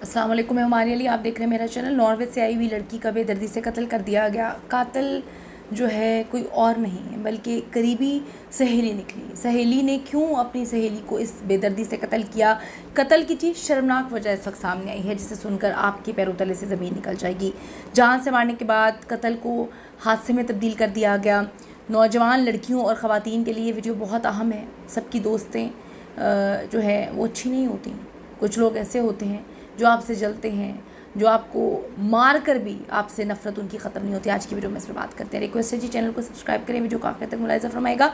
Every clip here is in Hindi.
अस्सलाम वालेकुम, मैं हमारे लिए आप देख रहे हैं मेरा चैनल। नॉर्वे से आई हुई लड़की का बेदर्दी से कत्ल कर दिया गया। कातिल जो है कोई और नहीं है बल्कि करीबी सहेली निकली। सहेली ने क्यों अपनी सहेली को इस बेदर्दी से कत्ल किया? कत्ल की चीज़ शर्मनाक वजह इस वक्त सामने आई है जिसे सुनकर आपके पैरों तले से ज़मीन निकल जाएगी। जान से मारने के बाद कत्ल को हादसे में तब्दील कर दिया गया। नौजवान लड़कियों और ख़वातीन के लिए वीडियो बहुत अहम है। सबकी दोस्तें जो है वो अच्छी नहीं होती। कुछ लोग ऐसे होते हैं जो आपसे जलते हैं, जो आपको मार कर भी आपसे नफ़रत उनकी ख़त्म नहीं होती। आज की वीडियो में इस पर बात करते हैं। रिक्वेस्ट है जी, चैनल को सब्सक्राइब करें, वीडियो को आखिर तक मुलाहिज़ा फरमाएगा।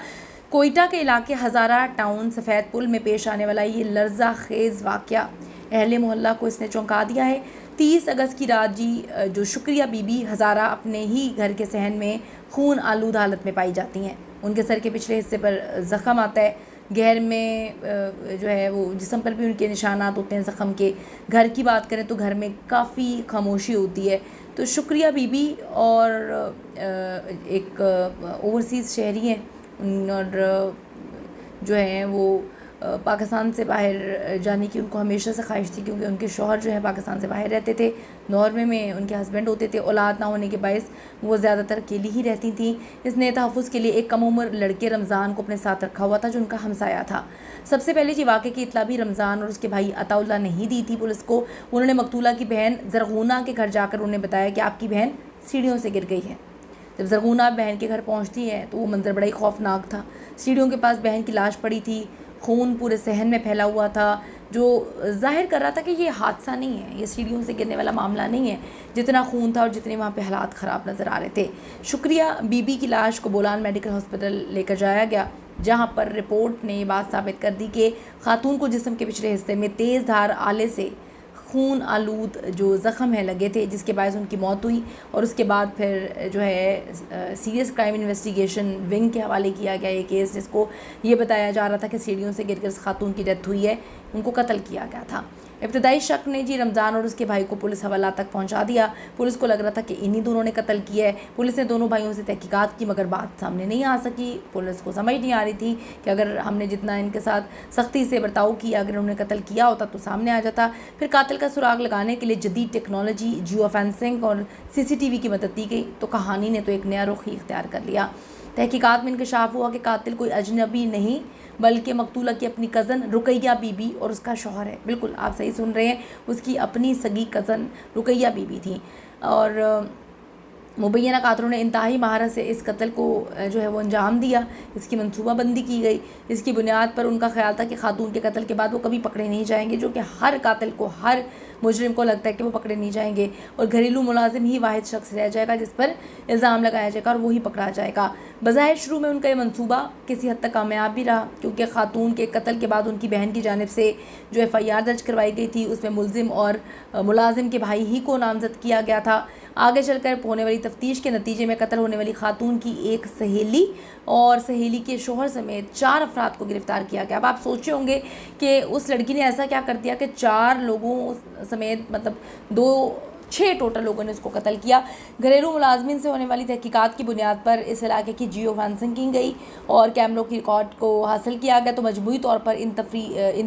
कोयटा के इलाके हज़ारा टाउन सफ़ेद पुल में पेश आने वाला ये लर्जा खेज़ वाक़या अहले मोहल्ला को इसने चौंका दिया है। 30 अगस्त की रात जी जो शुक्रिया बीबी हज़ारा अपने ही घर के सहन में खून आलूद हालत में पाई जाती हैं। उनके सर के पिछले हिस्से पर ज़ख़म आता है। गहर में जो है वो जिस्म पर भी उनके निशानात होते हैं ज़ख़म के। घर की बात करें तो घर में काफ़ी खामोशी होती है। तो शुक्रिया बीबी और एक ओवरसीज़ शहरी हैं और जो हैं वो पाकिस्तान से बाहर जाने की उनको हमेशा से ख्वाहिश थी, क्योंकि उनके शौहर जो है पाकिस्तान से बाहर रहते थे। नॉर्वे में उनके हस्बैंड होते थे। औलाद ना होने के बायस वो ज़्यादातर अकेली ही रहती थी। इसने तहफ़्फ़ुज़ के लिए एक कम उम्र लड़के रमज़ान को अपने साथ रखा हुआ था जो उनका हमसाया था। सबसे पहले जी वाक़े की इत्ला भी रमज़ान और उसके भाई अताउल्लाह ने ही दी थी पुलिस को। उन्होंने मकतूला की बहन ज़रगूना के घर जाकर उन्हें बताया कि आपकी बहन सीढ़ियों से गिर गई है। जब ज़रगूना बहन के घर पहुँचती है तो वो मंज़र बड़ा ही खौफनाक था। सीढ़ियों के पास बहन की लाश पड़ी थी। खून पूरे सहन में फैला हुआ था, जो ज़ाहिर कर रहा था कि ये हादसा नहीं है, ये सीढ़ियों से गिरने वाला मामला नहीं है। जितना खून था और जितने वहाँ पे हालात ख़राब नज़र आ रहे थे। शुक्रिया बीबी की लाश को बोलान मेडिकल हॉस्पिटल लेकर जाया गया, जहाँ पर रिपोर्ट ने बात साबित कर दी कि खातून को जिस्म के पिछले हिस्से में तेज़ धार आले से खून आलूद जो ज़ख़म है लगे थे, जिसके बायस उनकी मौत हुई। और उसके बाद फिर जो है सीरियस क्राइम इन्वेस्टिगेशन विंग के हवाले किया गया ये केस, जिसको ये बताया जा रहा था कि सीढ़ियों से गिरकर खातून की डेथ हुई है, उनको कत्ल किया गया था। इब्तदाई शक ने जी रमज़ान और उसके भाई को पुलिस हवाला तक पहुंचा दिया। पुलिस को लग रहा था कि इन्हीं दोनों ने कत्ल किया है। पुलिस ने दोनों भाइयों से तहकीकात की, मगर बात सामने नहीं आ सकी। पुलिस को समझ नहीं आ रही थी कि अगर हमने जितना इनके साथ सख्ती से बर्ताव किया, अगर उन्होंने कत्ल किया होता तो सामने आ जाता। फिर कातिल का सुराग लगाने के लिए जदीद टेक्नोलॉजी, जियो फेंसिंग और CCTV की मदद दी गई, तो कहानी ने तो एक नया रुख ही इख्तियार कर लिया। तहकीकात में इंकशाफ हुआ कि कातिल कोई अजनबी नहीं बल्कि मकतूला की अपनी कज़न रुकैया बीबी और उसका शौहर है। बिल्कुल आप सही सुन रहे हैं, उसकी अपनी सगी कज़न रुकैया बीबी थी। और मुबैना कातिलों ने इंतहाई महारत से इस कत्ल को जो है वो अंजाम दिया। इसकी मनसूबाबंदी की गई। इसकी बुनियाद पर उनका ख्याल था कि खातून के कत्ल के बाद वो कभी पकड़े नहीं जाएंगे, जो कि हर कातिल को, हर मुजरिम को लगता है कि वो पकड़े नहीं जाएंगे और घरेलू मुलाजिम ही वाहिद शख्स रह जाएगा जिस पर इल्ज़ाम लगाया जाएगा और वही पकड़ा जाएगा। बज़ाहिर शुरू में उनका ये मनसूबा किसी हद तक कामयाब भी रहा, क्योंकि खातून के कत्ल के बाद उनकी बहन की जानिब से जो FIR दर्ज करवाई गई थी उसमें मुलजिम और मुलाजिम के भाई ही को नामजद किया गया था। आगे चलकर होने वाली तफ्तीश के नतीजे में कत्ल होने वाली खातून की एक सहेली और सहेली के शोहर समेत 4 अफराद को गिरफ़्तार किया गया। अब आप सोचे होंगे कि उस लड़की ने ऐसा क्या कर दिया कि 4 लोगों समेत, मतलब 6 टोटल लोगों ने उसको कत्ल किया। घरेलू मुलाजमिन से होने वाली तहकीकात की बुनियाद पर इस इलाके की जियो फेंसिंग की गई और कैमरों की रिकॉर्ड को हासिल किया गया। तो मजमूई तौर पर इन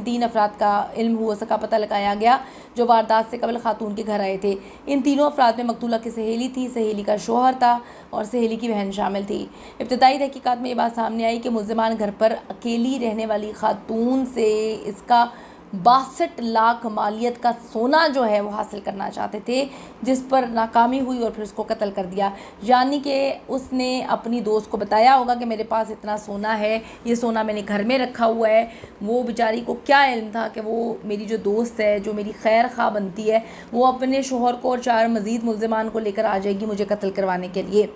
3 अफराद का इल्म हुआ का पता लगाया गया जो वारदात से कबल खातून के घर आए थे। इन तीनों अफराद में मकतूला की सहेली थी, सहेली का शौहर था और सहेली की बहन शामिल थी। इब्तदाई तहकीकात में ये बात सामने आई कि मुल्ज़िमान घर पर अकेली रहने वाली खातून से इसका 62 लाख मालियत का सोना जो है वो हासिल करना चाहते थे, जिस पर नाकामी हुई और फिर उसको कत्ल कर दिया। यानी कि उसने अपनी दोस्त को बताया होगा कि मेरे पास इतना सोना है, ये सोना मैंने घर में रखा हुआ है। वो बेचारी को क्या इल्म था कि वो मेरी जो दोस्त है, जो मेरी खैर खा बनती है, वो अपने शोहर को और 4 मज़ीद मुल्ज़िमान को लेकर आ जाएगी मुझे कत्ल करवाने के लिए।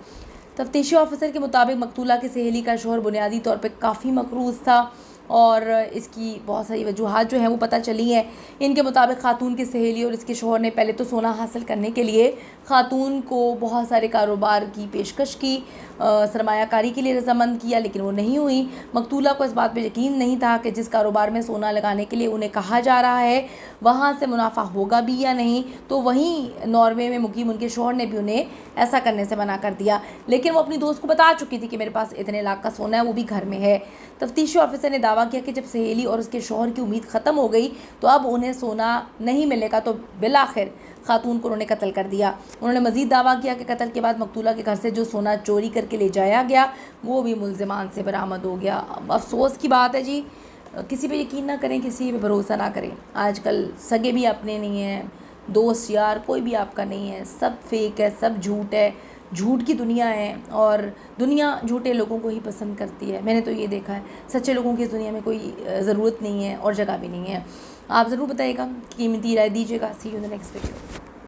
तफ्तीशी ऑफिसर के मुताबिक मकतूला की सहेली का शोहर बुनियादी तौर पर काफ़ी मकरूज़ था और इसकी बहुत सारी वजूहात जो हैं वो पता चली हैं। इनके मुताबिक खातून की सहेली और इसके शौहर ने पहले तो सोना हासिल करने के लिए खातून को बहुत सारे कारोबार की पेशकश की, सरमायाकारी के लिए रजामंद किया, लेकिन वो नहीं हुई। मकतूला को इस बात पे यकीन नहीं था कि जिस कारोबार में सोना लगाने के लिए उन्हें कहा जा रहा है वहाँ से मुनाफा होगा भी या नहीं। तो वहीं नॉर्वे में मुकीम उनके शौहर ने भी उन्हें ऐसा करने से मना कर दिया, लेकिन वो अपनी दोस्त को बता चुकी थी कि मेरे पास इतने लाख का सोना है, वो भी घर में है। तफ्तीशी ऑफिसर ने दावा दावा किया कि जब सहेली और उसके शौहर की उम्मीद ख़त्म हो गई तो अब उन्हें सोना नहीं मिलेगा, तो बिलाखिर खातून को उन्होंने कत्ल कर दिया। उन्होंने मज़ीद दावा किया कि कत्ल के बाद मकतूला के घर से जो सोना चोरी करके ले जाया गया वो भी मुल्ज़िमान से बरामद हो गया। अफसोस की बात है जी, किसी पे यकीन ना करें, किसी पे भरोसा ना करें। आजकल सगे भी अपने नहीं हैं, दोस्त यार कोई भी आपका नहीं है, सब फेक है, सब झूठ है, झूठ की दुनिया है और दुनिया झूठे लोगों को ही पसंद करती है। मैंने तो ये देखा है, सच्चे लोगों की इस दुनिया में कोई ज़रूरत नहीं है और जगह भी नहीं है। आप ज़रूर बताइएगा, कीमती राय दीजिएगा। See you in the next video.